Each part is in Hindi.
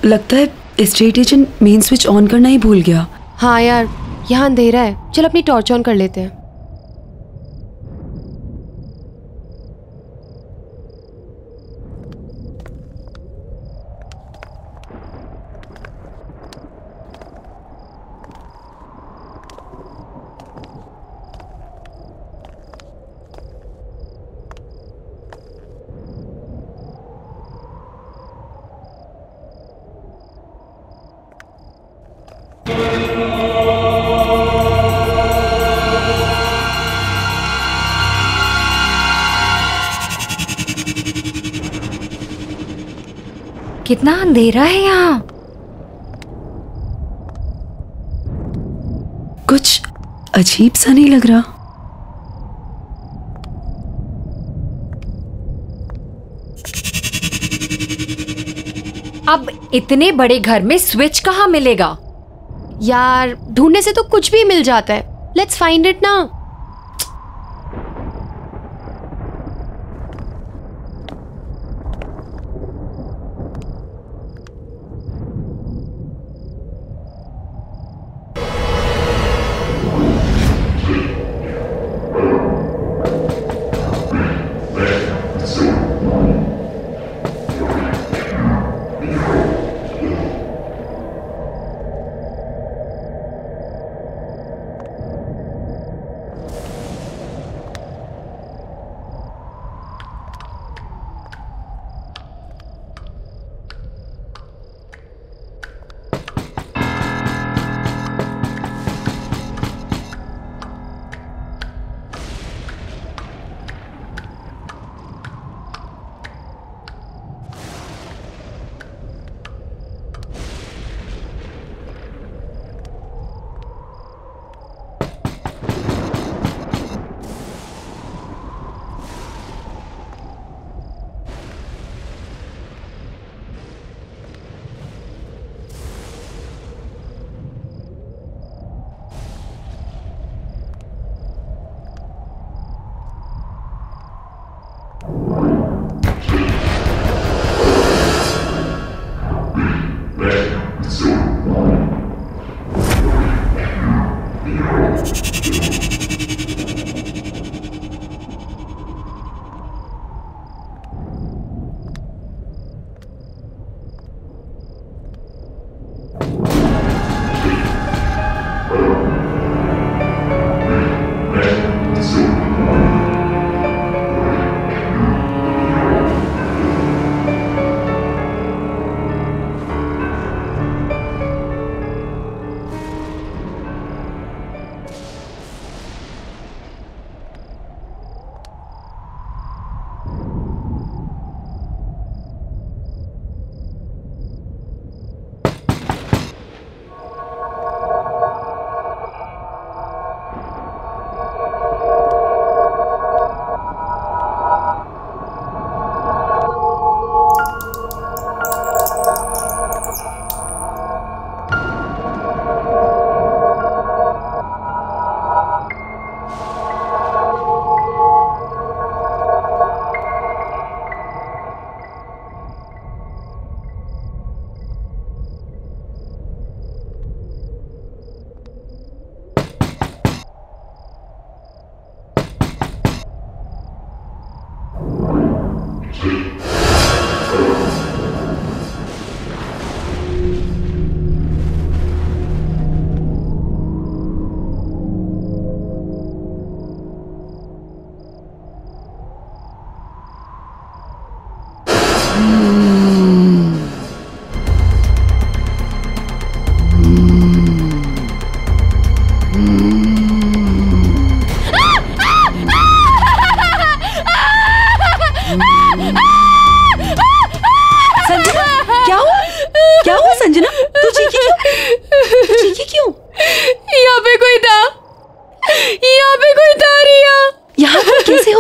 लगता है estate agent main switch on करना ही भूल गया। हाँ यार, यहाँ अंधेरा है, चल अपनी टॉर्च ऑन कर लेते हैं। कितना अंधेरा है यहाँ। कुछ अजीब सा नहीं लग रहा। अब इतने बड़े घर में स्विच कहाँ मिलेगा? यार ढूंढने से तो कुछ भी मिल जाता है। लेट्स फाइंड इट ना।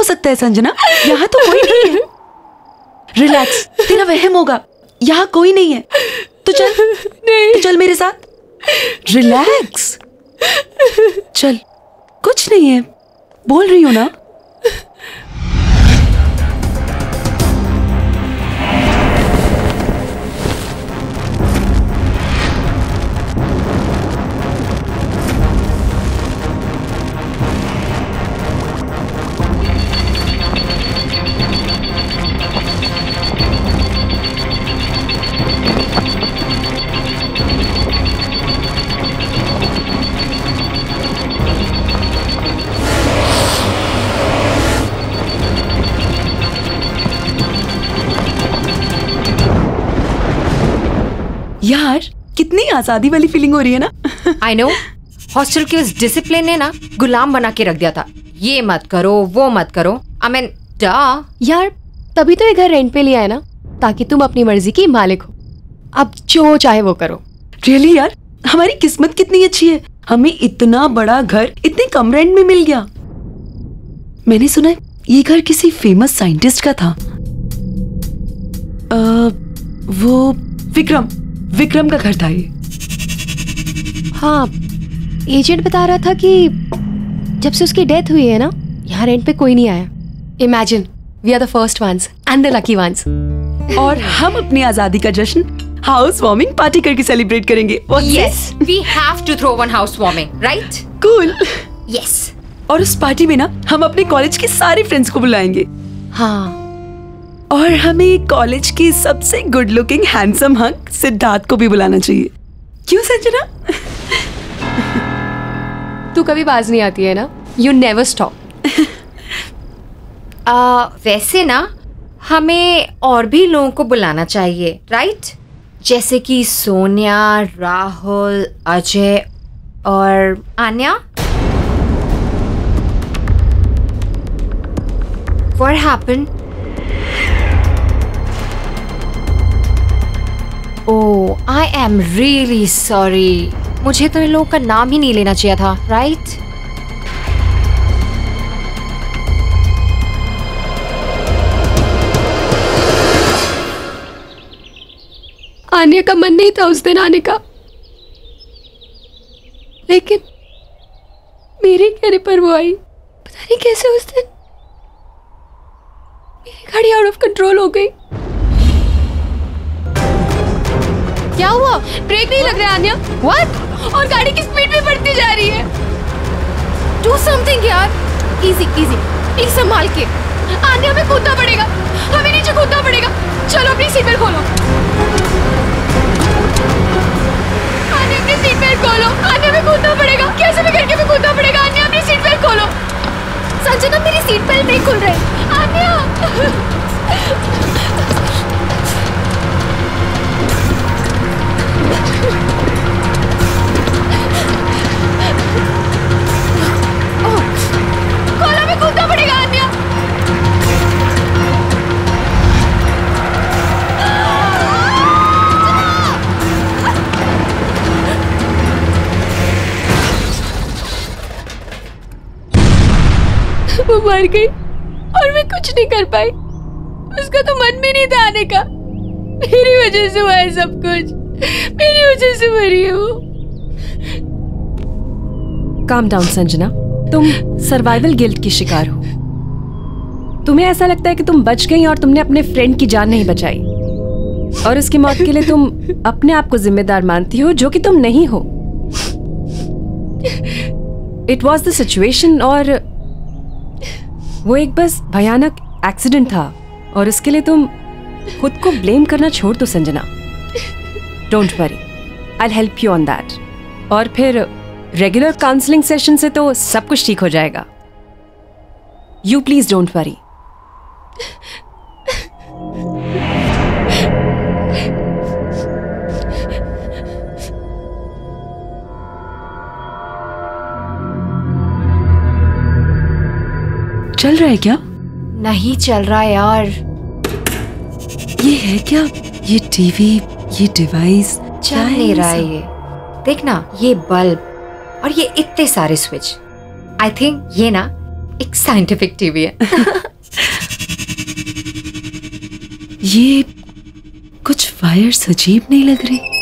सकता है संजना, यहाँ तो कोई नहीं है। रिलैक्स, तेरा वहम होगा, यहाँ कोई नहीं है। तो चल, नहीं। तो चल मेरे साथ, रिलैक्स, चल, कुछ नहीं है, बोल रही हूँ ना। यार कितनी आजादी वाली फीलिंग हो रही है ना। आई नो, हॉस्टल के उस डिसिप्लिन ने ना गुलाम बना के रख दिया था। ये मत करो, वो मत करो। आई मीन यार तभी तो ये घर रेंट पे लिया है ना, ताकि तुम अपनी मर्जी की मालिक हो। अब जो चाहे वो करो। रियली यार, हमारी किस्मत कितनी अच्छी है, हमें इतना बड़ा घर इतने कम रेंट में मिल गया। मैंने सुना है ये घर किसी फेमस साइंटिस्ट का था। वो विक्रम का घर था ये। हाँ, एजेंट बता रहा था कि जब से उसकी डेथ हुई है ना, यहाँ रेंट पे कोई नहीं आया। Imagine, we are the first ones and the lucky ones. और हम अपनी आजादी का जश्न हाउस वार्मिंग पार्टी करके सेलिब्रेट करेंगे। Yes, we have to throw one house warming, right? Cool. Yes. और उस पार्टी में ना हम अपने कॉलेज के सारे फ्रेंड्स को बुलाएंगे। हाँ, और हमें कॉलेज की सबसे good looking handsome hunk Siddharth को भी बुलाना चाहिए। क्यों संजना? तू कभी बाज नहीं आती है ना, यू नेवर स्टॉप। वैसे ना हमें और भी लोगों को बुलाना चाहिए, राइट? जैसे कि सोनिया, राहुल, अजय और Anya. What happened? Oh, I am really sorry. मुझे तो इन लोगों का नाम ही नहीं लेना चाहिए था, राइट? आने का मन नहीं था उस दिन आने का, लेकिन मेरे कहने पर वो आई। पता नहीं कैसे उस दिन मेरी गाड़ी आउट ऑफ कंट्रोल हो गई। क्या हुआ? ब्रेक नहीं लग रहा है आन्या? What? और गाड़ी की स्पीड भी बढ़ती जा रही है। Do something यार। Easy, easy, प्लीज संभाल के। आन्या, हमें कूदना पड़ेगा, हमें नीचे कूदना पड़ेगा। चलो अपनी सीट बेल्ट खोलो। आन्या, अपनी सीट बेल्ट खोलो। आन्या, हमें कूदना पड़ेगा, कैसे भी करके हमें कूदना पड़ेगा। आन्या, अपनी सीट बेल्ट खोलो। संजना, मेरी सीट बेल्ट नहीं खुल रही। आन्या। खोलो, हमें कूदना पड़ेगा आन्या। वो मर गई और मैं कुछ नहीं कर पाई। उसका तो मन भी नहीं था आने का। मेरी वजह से हुआ है सब कुछ, मेरी वजह से मरी है वो। काम डाउन संजना, तुम सर्वाइवल गिल्ट की शिकार हो। तुम्हें ऐसा लगता है कि तुम बच गई और तुमने अपने फ्रेंड की जान नहीं बचाई, और उसकी मौत के लिए तुम अपने आप को जिम्मेदार मानती हो, जो कि तुम नहीं हो। इट वॉज द सिचुएशन, और वो एक बस भयानक एक्सीडेंट था, और उसके लिए तुम खुद को ब्लेम करना छोड़ दो Sanjana. Don't worry, I will help you on that. और फिर रेगुलर काउंसलिंग सेशन से तो सब कुछ ठीक हो जाएगा। You please don't worry. चल रहा है क्या? नहीं चल रहा यार। ये है क्या? ये टीवी, ये डिवाइस चल नहीं रहा है ये। देखना, ये बल्ब और ये इतने सारे स्विच। आई थिंक ये ना एक साइंटिफिक टीवी है। ये कुछ वायर्स अजीब नहीं लग रहे।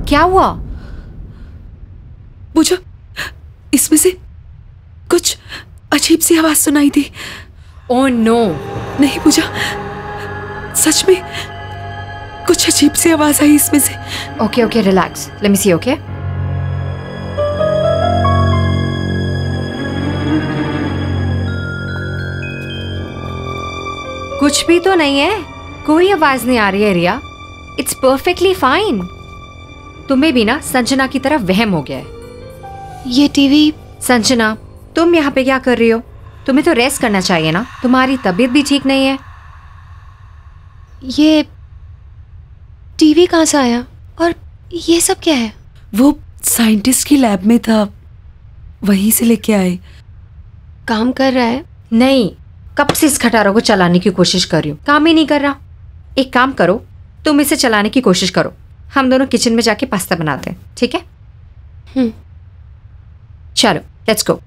क्या हुआ? पूजा, इसमें से कुछ अजीब सी आवाज सुनाई दी। Oh no. नहीं पूजा, सच में कुछ अजीब सी आवाज आई इसमें से। Okay okay, relax, let me see. Okay, कुछ भी तो नहीं है, कोई आवाज नहीं आ रही है रिया। It's perfectly fine. तुम्हें भी ना संजना की तरह वहम हो गया है। ये टीवी। संजना, तुम यहाँ पे क्या कर रही हो? तुम्हें तो रेस्ट करना चाहिए ना, तुम्हारी तबीयत भी ठीक नहीं है। ये टीवी कहाँ से आया और ये सब क्या है? वो साइंटिस्ट की लैब में था, वहीं से लेके आए। काम कर रहा है? नहीं, कब से इस खटारों को चलाने की कोशिश कर रही हूँ, काम ही नहीं कर रहा। एक काम करो, तुम इसे चलाने की कोशिश करो, हम दोनों किचन में जाके पास्ता बनाते हैं, ठीक है? चलो लेट्स गो।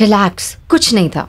रिलैक्स, कुछ नहीं था।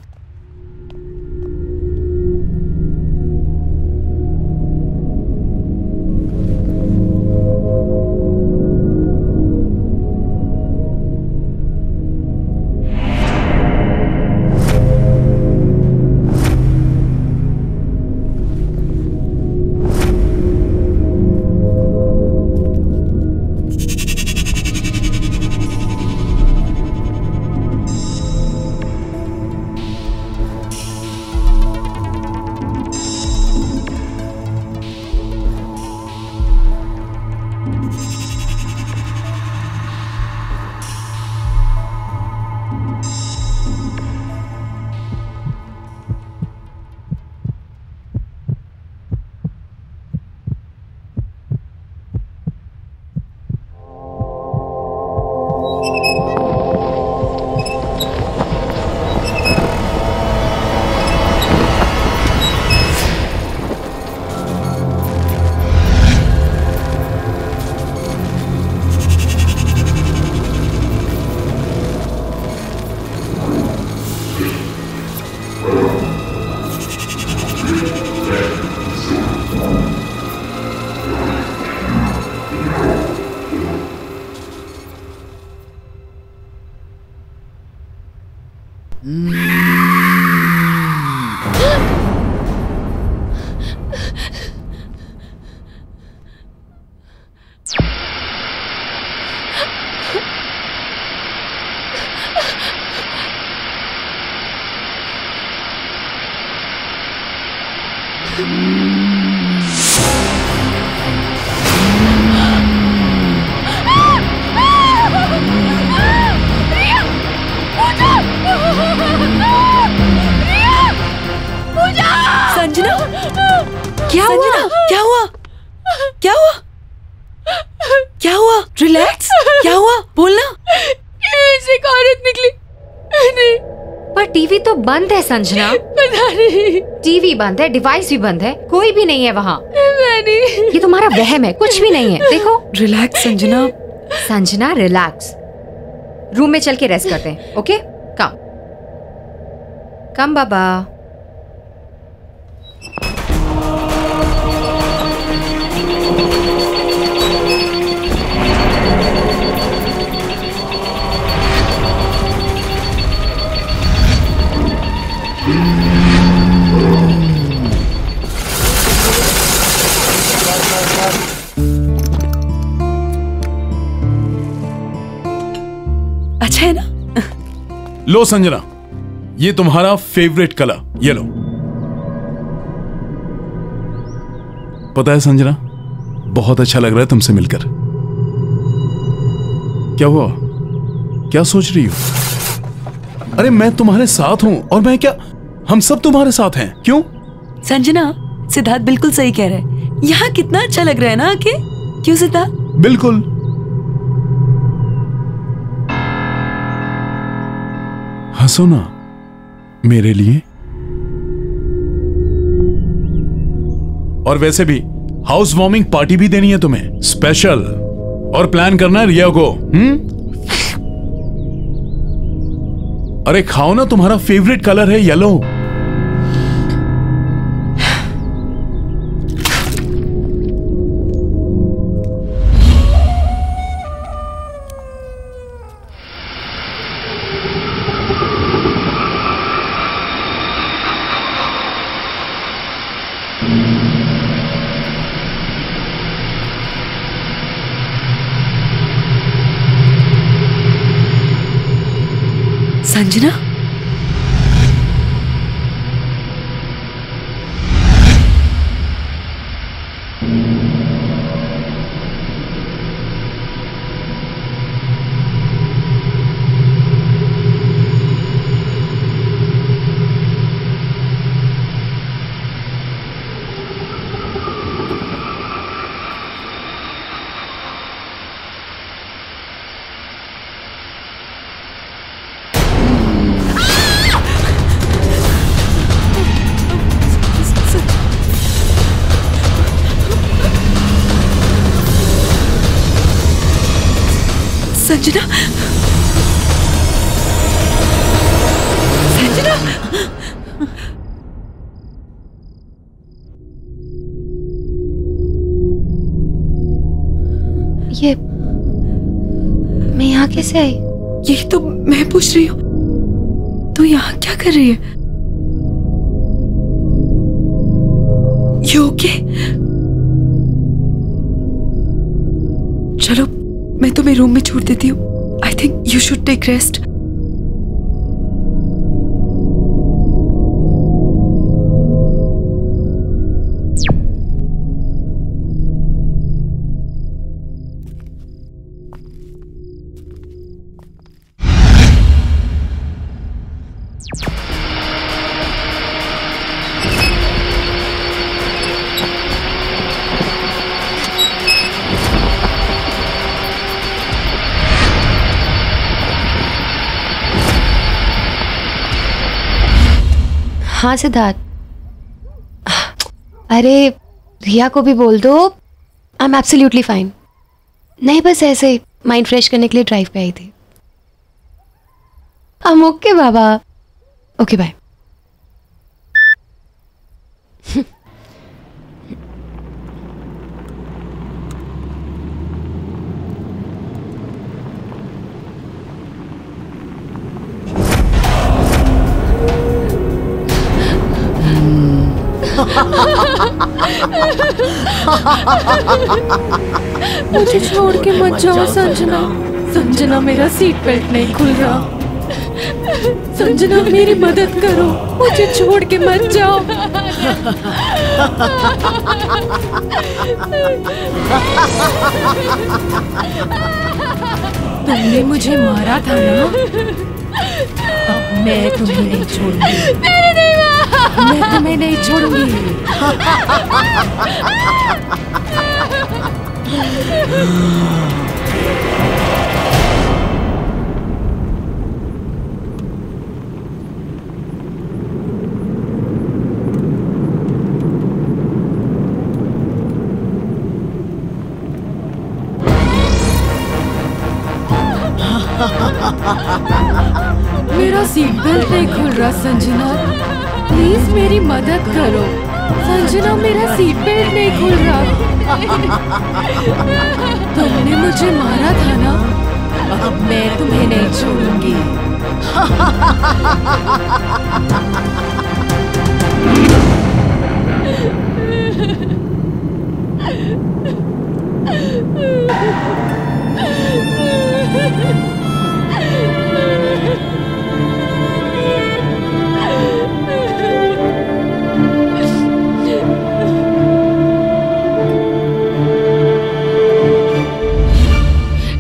संजना, क्या हुआ? क्या हुआ? क्या हुआ? क्या हुआ? रिलैक्स, क्या हुआ? बोलना। ऐसे एक औरत निकली। नहीं, पर टीवी तो बंद है संजना। पता नहीं। टीवी बंद है, डिवाइस भी बंद है, कोई भी नहीं है वहाँ। मैंने ये तुम्हारा वहम है, कुछ भी नहीं है। देखो। Relax Sanjana. Sanjana relax, room में चल के रेस्ट करते हैं, ओके? कम कम बाबा। अच्छा है ना? लो संजना, ये तुम्हारा फेवरेट कलर, ये लो। पता है संजना, बहुत अच्छा लग रहा है तुमसे मिलकर। क्या हुआ? क्या सोच रही हो? अरे मैं तुम्हारे साथ हूं, और मैं क्या, हम सब तुम्हारे साथ हैं। क्यों? संजना, सिद्धार्थ बिल्कुल सही कह रहा है। यहाँ कितना अच्छा लग रहा है ना आके? क्यों सिद्धार्थ? बिल्कुल। हंसो ना मेरे लिए। और वैसे भी हाउस वार्मिंग पार्टी भी देनी है तुम्हें, स्पेशल, और प्लान करना है रिया को। अरे खाओ ना, तुम्हारा फेवरेट कलर है येलो। संजना, संजना, संजना, ये मैं यहाँ कैसे आई? यही तो मैं पूछ रही हूँ, तू यहाँ क्या कर रही है? You okay? चलो मैं तुम्हें रूम में छोड़ देती हूँ। I think you should take rest. हाँ सिद्धार्थ, अरे रिया को भी बोल दो आई एम एब्सोल्युटली फाइन। नहीं बस ऐसे माइंड फ्रेश करने के लिए ड्राइव पे आई थी। I'm okay Baba. Okay bye. मुझे छोड़ के मत जाओ संजना। संजना मेरा सीट बेल्ट नहीं खुल रहा। संजना मेरी मदद करो, मुझे छोड़ के मत जाओ। तुमने मुझे मारा था ना, अब मैं तुम्हें नहीं छोड़ूंगी। मैं तुम्हें नहीं छोड़ूंगी। मेरा सीट बेल्ट नहीं खुल रहा संजना, प्लीज मेरी मदद करो। संजना मेरा सीट बेल्ट नहीं खुल रहा। तुमने मुझे मारा था ना, अब मैं तुम्हें नहीं छोड़ूंगी।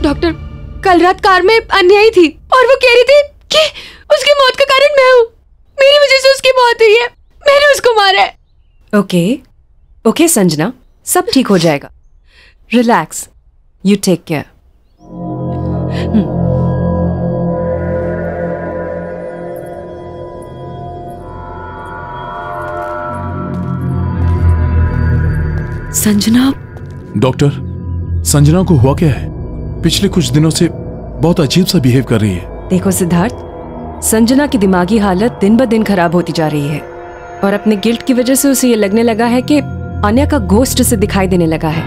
डॉक्टर, कल रात कार में अन्य आई थी और वो कह रही थी कि उसकी मौत का कारण मैं हूँ। मेरी वजह से उसकी मौत हुई है, मैंने उसको मारा है। ओके ओके संजना, सब ठीक हो जाएगा। Relax, you take care. Sanjana. Doctor, Sanjana को हुआ क्या है? पिछले कुछ दिनों से बहुत अजीब सा बिहेव कर रही है। देखो सिद्धार्थ, संजना की दिमागी हालत दिन ब दिन खराब होती जा रही है और अपने गिल्ट की वजह से उसे ये लगने लगा है कि अन्या का घोस्ट उसे दिखाई देने लगा है।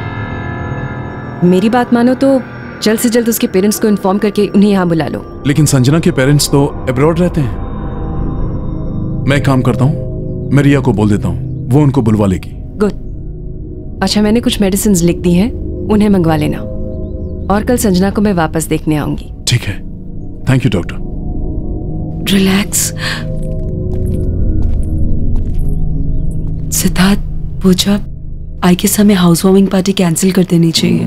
मेरी बात मानो तो जल्द से जल्द उसके पेरेंट्स को इन्फॉर्म करके उन्हें यहाँ बुला लो। लेकिन संजना के पेरेंट्स तो अब्रॉड रहते हैं। मैं काम करता हूँ, मैं रिया को बोल देता हूँ, वो उनको बुलवा लेगी। गुड। अच्छा, मैंने कुछ मेडिसिन लिख दी हैं, उन्हें मंगवा लेना और कल संजना को मैं वापस देखने आऊंगी। ठीक है, thank you doctor. Relax. Siddharth, Pooja, I guess हमें हाउस वार्मिंग पार्टी कैंसिल कर देनी चाहिए।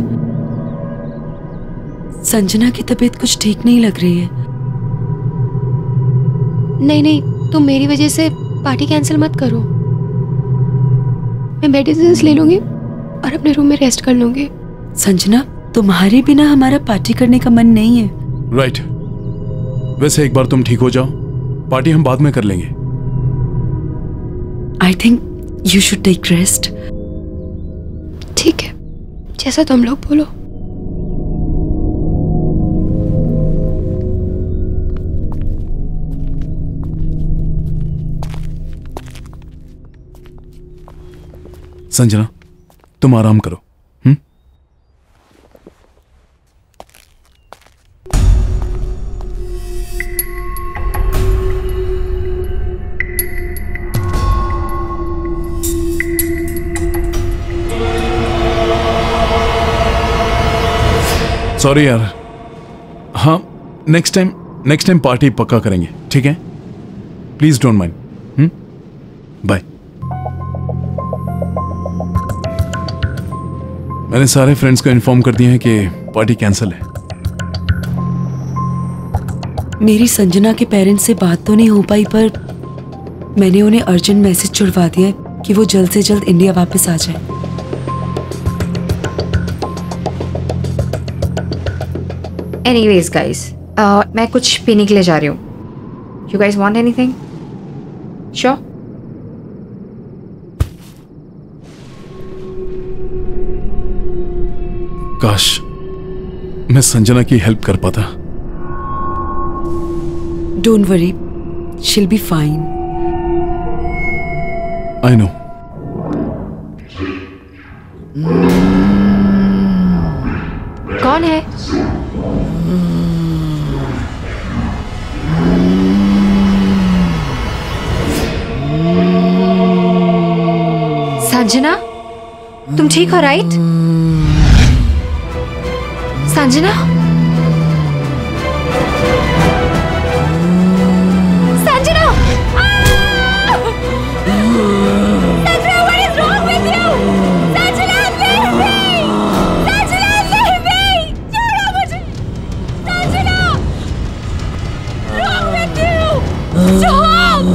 संजना की तबीयत कुछ ठीक नहीं लग रही है। नहीं नहीं, तुम मेरी वजह से पार्टी कैंसिल मत करो। मैं मेडिसिन ले लूंगी और अपने रूम में रेस्ट कर लूंगी। संजना, तुम्हारे बिना हमारा पार्टी करने का मन नहीं है। राइट। वैसे एक बार तुम ठीक हो जाओ, पार्टी हम बाद में कर लेंगे। I think you should take rest. ठीक है, जैसा तुम लोग बोलो। संजना, तुम आराम करो। सॉरी यार। हाँ, नेक्स्ट टाइम पार्टी पक्का करेंगे, ठीक है? Please don't mind. बाय। मैंने सारे फ्रेंड्स को इन्फॉर्म कर दिया है कि पार्टी कैंसिल है। मेरी संजना के पेरेंट्स से बात तो नहीं हो पाई, पर मैंने उन्हें अर्जेंट मैसेज छुड़वा दिया है कि वो जल्द से जल्द इंडिया वापस आ जाए। एनीवेज गाइस, मैं कुछ पीने के लिए जा रही हूँ। You guys want anything? Sure? काश मैं संजना की हेल्प कर पाता। Don't worry, she'll be fine. I know. कौन है? संजना, तुम ठीक हो right? Sanjana? Sanjana! Sanjana, what is wrong with you? Sanjana, leave me! Sanjana, leave me! छोड़ो मुझे! Sanjana! Wrong with you? Stop!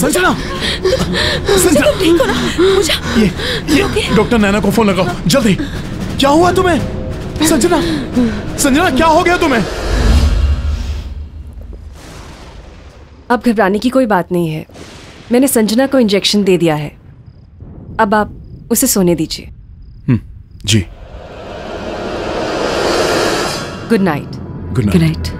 Sanjana, Sanjana ठीक हो ना? पूजा, ये डॉक्टर नैना को फोन लगाओ जल्दी। क्या हुआ तुम्हें? संजना, संजना क्या हो गया तुम्हें? अब घबराने की कोई बात नहीं है। मैंने संजना को इंजेक्शन दे दिया है। अब आप उसे सोने दीजिए। जी। Good night. Good good night.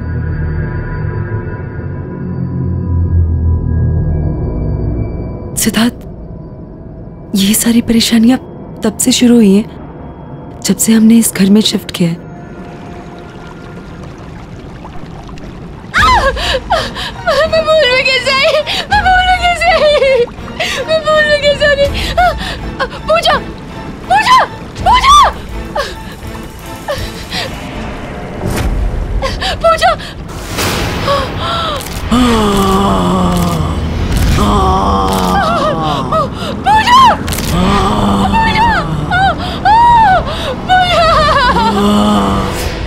Siddharth, ये सारी परेशानियां तब से शुरू हुई हैं जब से हमने इस घर में शिफ्ट किया है। मैं भूल कैसे आई? मैं भूल कैसे आई? मैं भूल कैसे आई? पूजा, पूजा, पूजा, पूजा।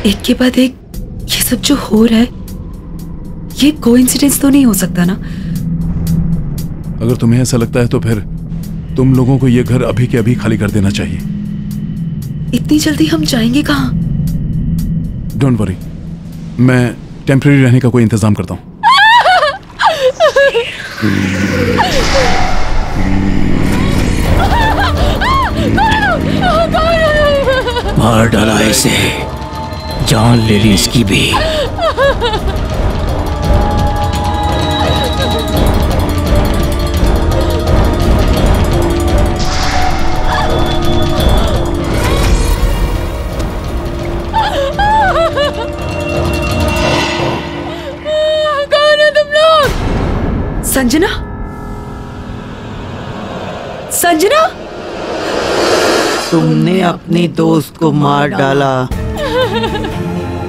एक के बाद एक ये सब जो हो रहा है, ये कोइंसिडेंस तो नहीं हो सकता ना? अगर तुम्हें ऐसा लगता है तो फिर तुम लोगों को ये घर अभी के अभी खाली कर देना चाहिए। इतनी जल्दी हम जाएंगे कहाँ? डोंट वरी, मैं टेम्परेरी रहने का कोई इंतजाम करता हूँ। मार डाला इसे, जान ले ली इसकी भी। कौन है तुम लोग? संजना, संजना, तुमने अपने दोस्त को मार डाला,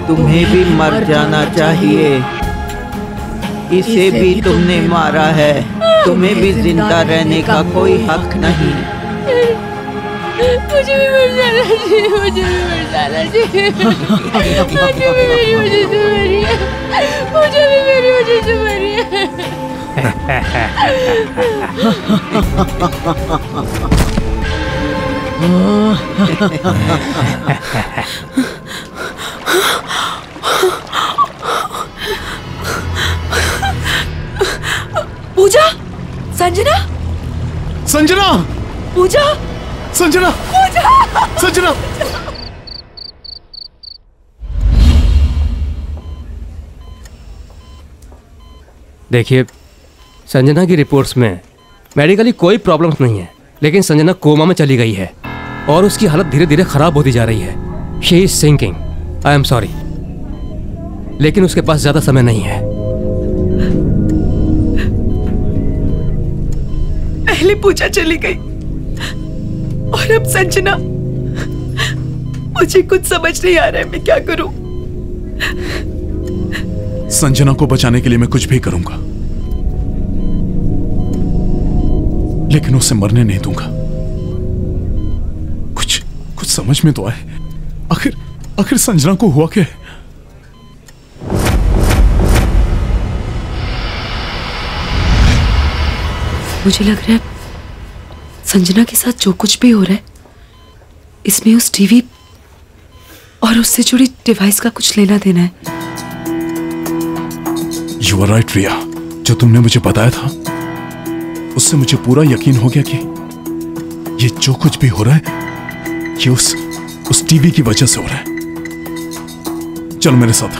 तुम्हें भी मर जाना चाहिए। इसे भी तुमने मारा है, तुम्हें भी जिंदा रहने का कोई हक नहीं। मुझे भी मर जाना चाहिए, मुझे भी मर जाना चाहिए। मुझे भी मेरी वजह से मरी है, मुझे भी मेरी वजह से मरी है। पूजा, संजना, संजना, पूजा, संजना, संजना। देखिए, संजना की रिपोर्ट्स में मेडिकली कोई प्रॉब्लम्स नहीं है, लेकिन संजना कोमा में चली गई है और उसकी हालत धीरे धीरे खराब होती जा रही है। She is sinking. I am sorry, लेकिन उसके पास ज्यादा समय नहीं है। पहले पूजा चली गई और अब संजना। मुझे कुछ समझ नहीं आ रहा है, मैं क्या करूं? संजना को बचाने के लिए मैं कुछ भी करूंगा, लेकिन उसे मरने नहीं दूंगा। कुछ समझ में तो आए। आखिर संजना को हुआ क्या है? मुझे लग रहा है संजना के साथ जो कुछ भी हो रहा है, इसमें उस टीवी और उससे जुड़ी डिवाइस का कुछ लेना देना है। You are right, रिया। जो तुमने मुझे बताया था उससे मुझे पूरा यकीन हो गया कि ये जो कुछ भी हो रहा है ये उस टीवी की वजह से हो रहा है। चलो मेरे साथ।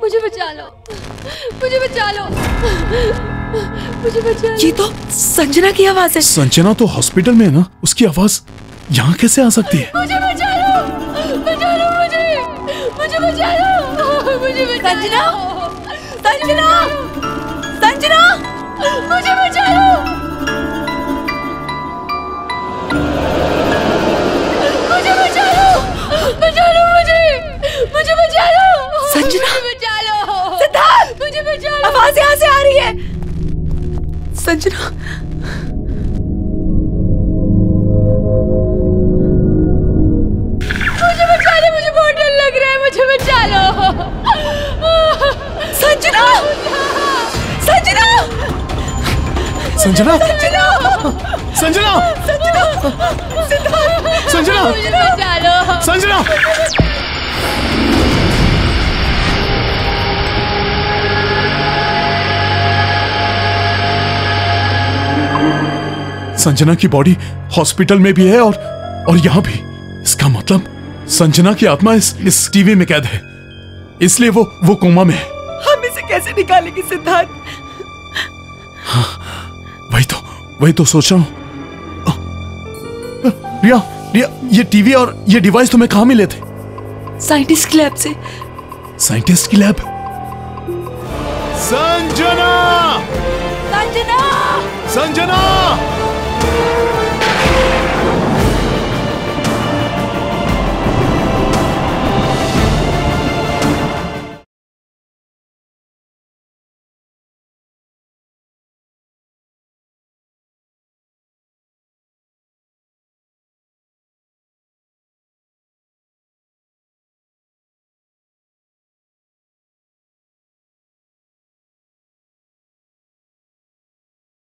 मुझे बचा लो, मुझे बचा लो, मुझे बचा लो। ये तो संजना की आवाज है। संजना तो हॉस्पिटल में है ना, उसकी आवाज यहाँ कैसे आ सकती है? मुझे बचा लो, बचा लो मुझे बचा लो, मुझे बचा संजना, संजना, संजना, मुझे बचा लो, मुझे बचा लो, मुझे बचा लो, संजना, मुझे बचा लो, सिद्धार्थ, मुझे बचा लो। आवाज यहाँ से आ रही है। संजना, मुझे बचा लो, मुझे बहुत डर लग रहा है, मुझे बचा लो। संजना, संजना, संजना, संजना, संजना, संजना, मुझे बचा लो। संजना। संजना की बॉडी हॉस्पिटल में भी है और यहाँ भी। इसका मतलब संजना की आत्मा इस टीवी में कैद है, इसलिए वो कोमा में है। हम इसे कैसे निकालेंगे सिद्धार्थ? हाँ, वही तो सोच रहा हूँ। रिया, ये टीवी और ये डिवाइस तुम्हें कहाँ मिले थे? साइंटिस्ट की लैब से। साइंटिस्ट की लैब? संजना, संजना, संजना।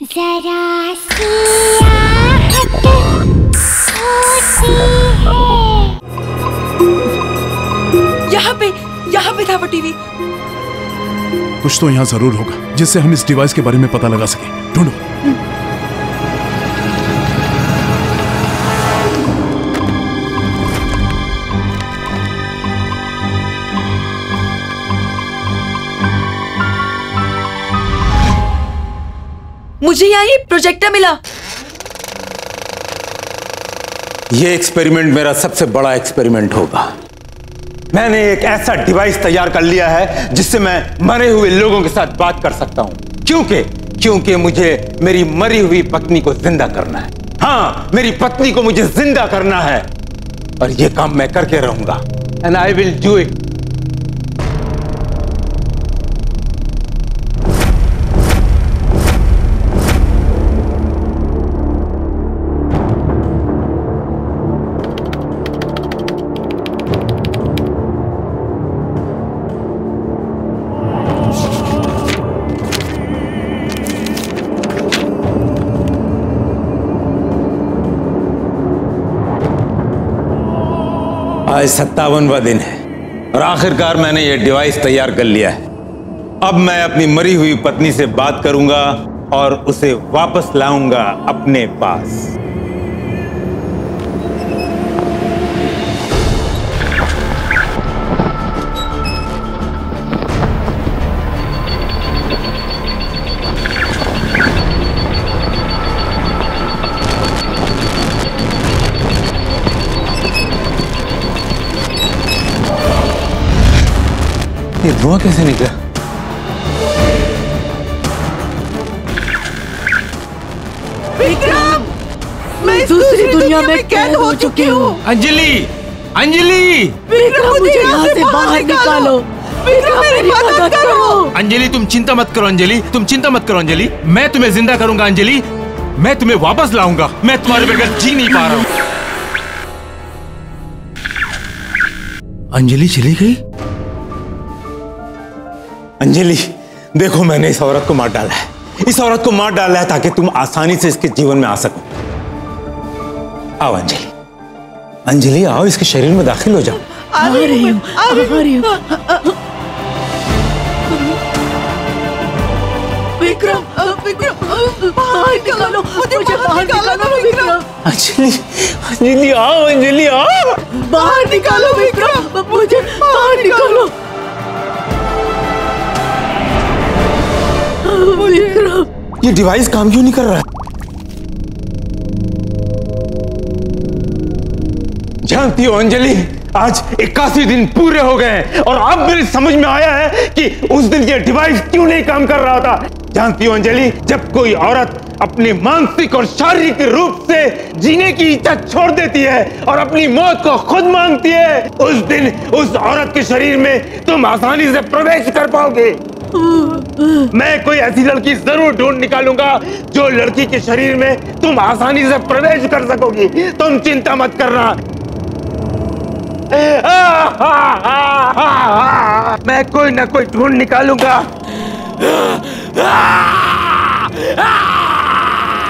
जरा सी आहट होती है। यहाँ पे था वो टीवी। कुछ तो यहाँ जरूर होगा जिससे हम इस डिवाइस के बारे में पता लगा सके। ढूंढो। मुझे यहाँ ये प्रोजेक्टर मिला। ये एक्सपेरिमेंट मेरा सबसे बड़ा एक्सपेरिमेंट होगा। मैंने एक ऐसा डिवाइस तैयार कर लिया है जिससे मैं मरे हुए लोगों के साथ बात कर सकता हूं। क्योंकि मुझे मेरी मरी हुई पत्नी को जिंदा करना है। हाँ, मेरी पत्नी को मुझे जिंदा करना है और ये काम मैं करके रहूंगा। And I will do it. आज 57वां दिन है और आखिरकार मैंने ये डिवाइस तैयार कर लिया है। अब मैं अपनी मरी हुई पत्नी से बात करूंगा और उसे वापस लाऊंगा अपने पास। ये धुआं कैसे निकला? विक्रम, मैं दूसरी दुनिया में कैद हो चुकी हूँ। अंजलि, अंजलि! विक्रम, मुझे यहाँ से बाहर निकालो। विक्रम, मेरी मदद करो। अंजलि, तुम चिंता मत करो। अंजलि, तुम चिंता मत करो। अंजलि, मैं तुम्हें जिंदा करूंगा। अंजलि, मैं तुम्हें वापस लाऊंगा। मैं तुम्हारे बगैर जी नहीं पा रहा हूँ। अंजलि चली गई? अंजलि, देखो, मैंने इस औरत को मार डाला है। इस औरत को मार डाला है ताकि तुम आसानी से इसके जीवन में आ सको। आओ अंजलि, अंजलि आओ, इसके शरीर में दाखिल हो जाओ। आ रही हूँ, आ रही हूँ। विक्रम, विक्रम, बाहर निकालो, मुझे बाहर निकालो विक्रम। अंजलि, अंजलि आओ, अंजलि आओ, बाहर निकालो विक्रम, मुझे बाहर निकालो। विक्रम, ये डिवाइस काम क्यों नहीं कर रहा है? जानती हो अंजलि, आज 81 दिन पूरे हो गए हैं और अब मेरी समझ में आया है कि उस दिन ये डिवाइस क्यों नहीं काम कर रहा था। जानती हो अंजलि, जब कोई औरत अपने मानसिक और शारीरिक रूप से जीने की इच्छा छोड़ देती है और अपनी मौत को खुद मांगती है, उस दिन उस औरत के शरीर में तुम आसानी से प्रवेश कर पाओगे। मैं कोई ऐसी लड़की जरूर ढूंढ निकालूंगा जो लड़की के शरीर में तुम आसानी से प्रवेश कर सकोगी। तुम चिंता मत करना। मैं कोई ना कोई ढूंढ निकालूंगा।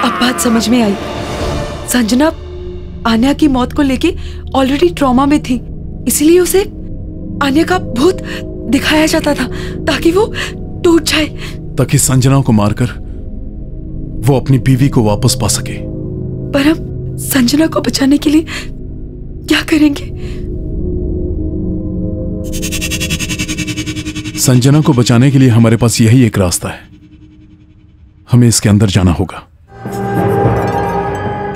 अब बात समझ में आई। संजना आन्या की मौत को लेके ऑलरेडी ट्रॉमा में थी, इसलिए उसे आन्या का भूत दिखाया जाता था ताकि वो टूट जाए, ताकि संजना को मारकर वो अपनी बीवी को वापस पा सके। पर हम संजना को बचाने के लिए क्या करेंगे? संजना को बचाने के लिए हमारे पास यही एक रास्ता है। हमें इसके अंदर जाना होगा।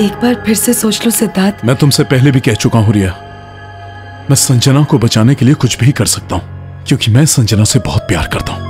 एक बार फिर से सोच लो सिद्धार्थ। मैं तुमसे पहले भी कह चुका हूं रिया, मैं संजना को बचाने के लिए कुछ भी कर सकता हूं, क्योंकि मैं संजना से बहुत प्यार करता हूं।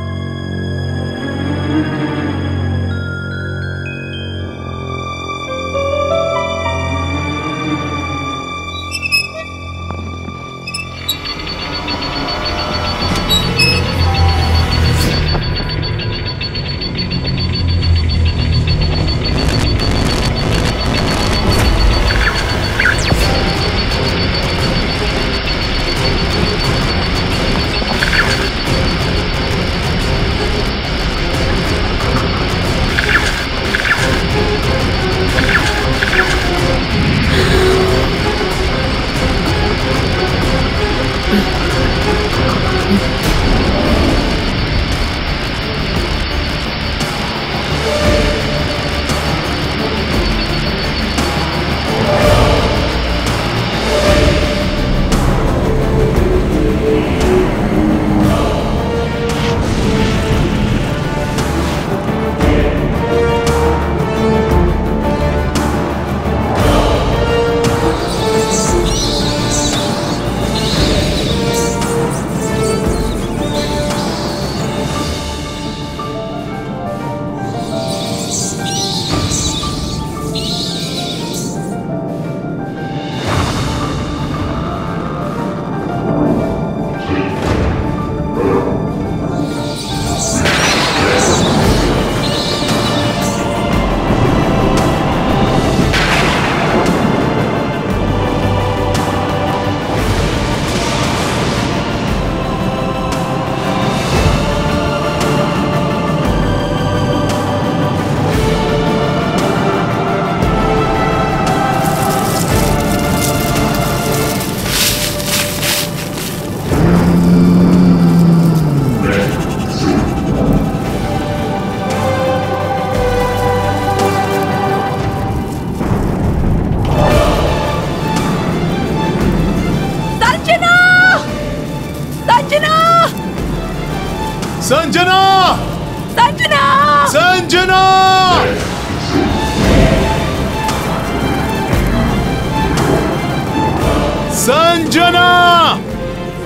संजना!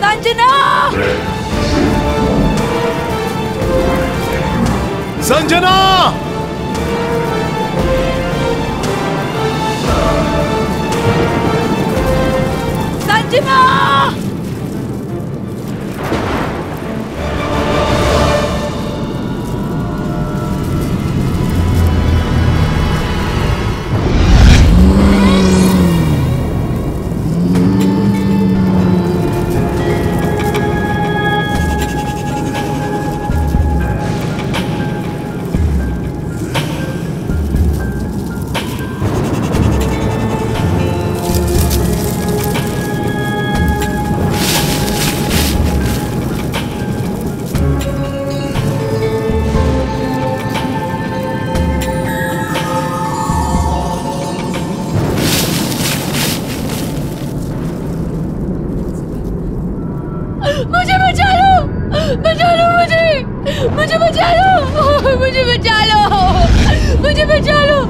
संजना! संजना! संजना! मुझे बचा लो! बचा लो मुझे! मुझे बचा लो! मुझे बचा लो! मुझे बचा लो!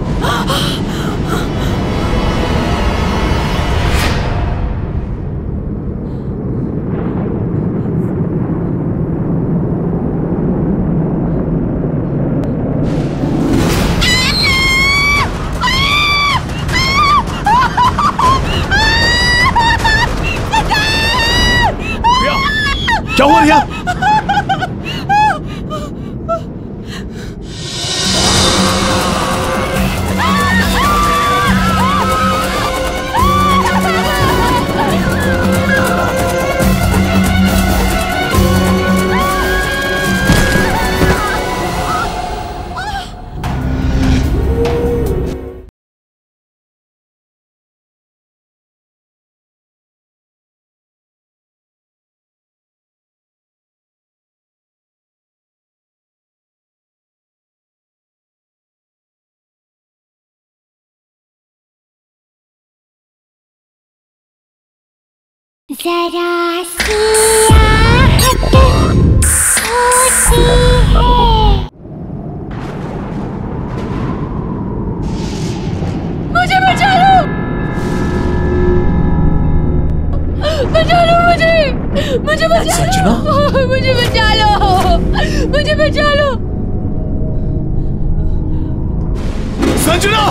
क्या हुआ रिया? जरा सी आहट होती है। मुझे बचा लो! बचा लो मुझे! मुझे बचा लो! मुझे बचा लो! मुझे बचा लो! संजना!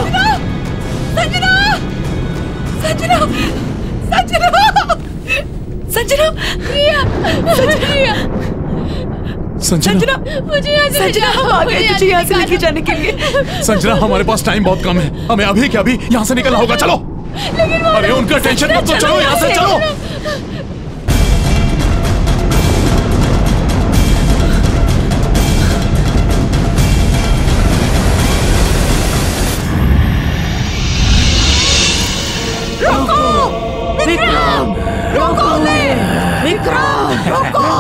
संजना! संजना! संजना! संजना! रिया! रिया! संजना! मुझे यहाँ से संजना, हम आ गए तुझे यहाँ से लेके जाने के लिए। संजना, हमारे पास टाइम बहुत कम है, हमें अभी के अभी यहाँ से निकलना होगा। चलो! अरे उनका टेंशन मत लो, चलो यहाँ से, चलो! विक्रम! रोको! विक्रम! रोको!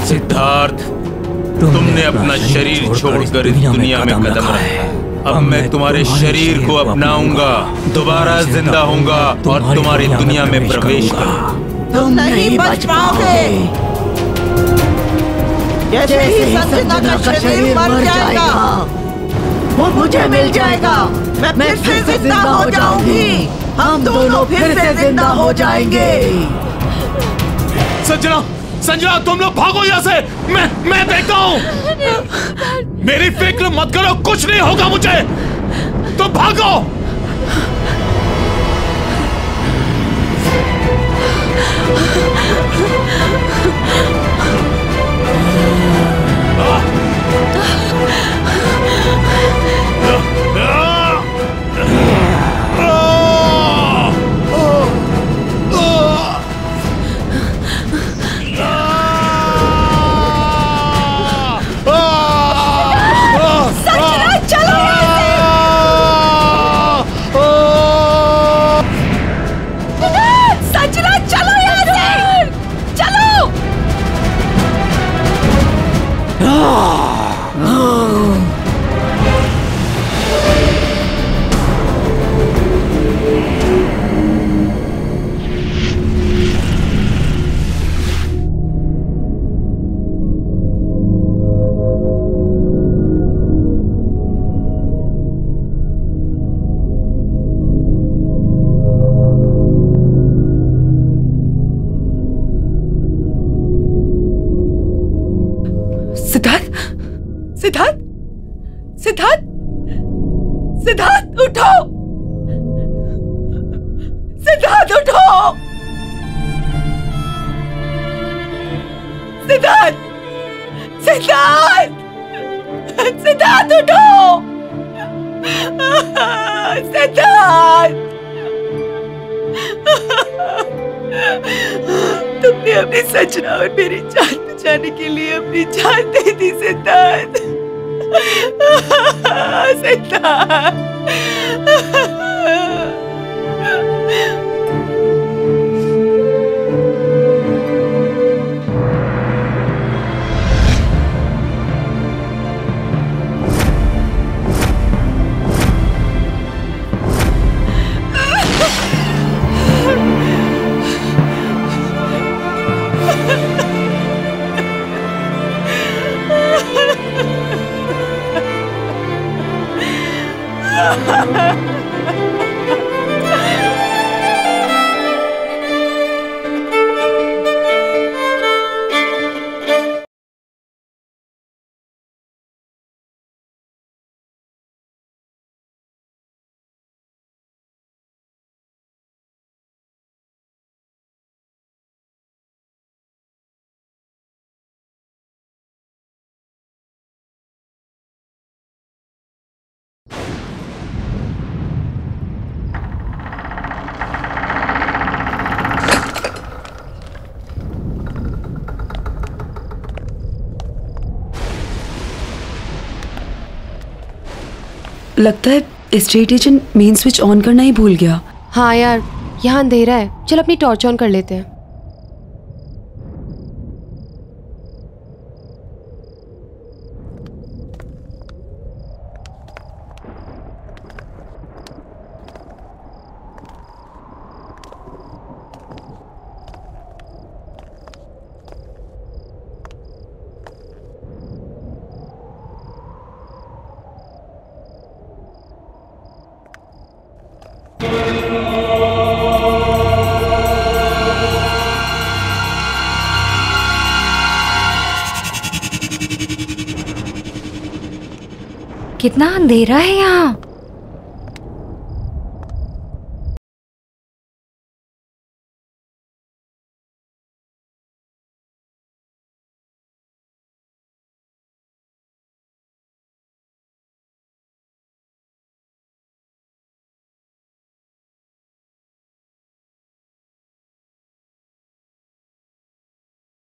सिद्धार्थ, तुमने अपना शरीर छोड़कर इस दुनिया में कदम रखा। अब मैं तुम्हारे शरीर को अपनाऊंगा, दोबारा जिंदा होऊंगा और तुम्हारी दुनिया में प्रवेश करूंगा। तुम नहीं बच पाओगे। जैसे ही संजना का शरीर मर जाएगा, वो मुझे मिल जाएगा। मैं फिर से जिंदा हो जाऊंगी। हम दोनों फिर से जिंदा हो जाएंगे। संजना! संजना, तुम लोग भागो यहाँ से! मैं देखता हूँ। मेरी फिक्र मत करो, कुछ नहीं होगा मुझे। तुम भागो। सिद्धार्थ, सिद्धार्थ, सिद्धार्थ उठो, सिद्धार्थ उठो, सिद्धार्थ, सिद्धार्थ, सिद्धार्थ उठो, सिद्धार्थ, तुमने अपनी सजना और मेरी जान बचाने के लिए अपनी जान दे दी सिद्धार्थ, सिद्धार्थ। लगता है state agent main switch on करना ही भूल गया। हाँ यार, यहाँ अंधेरा है, चल अपनी टॉर्च ऑन कर लेते हैं। कितना अंधेरा है यहाँ।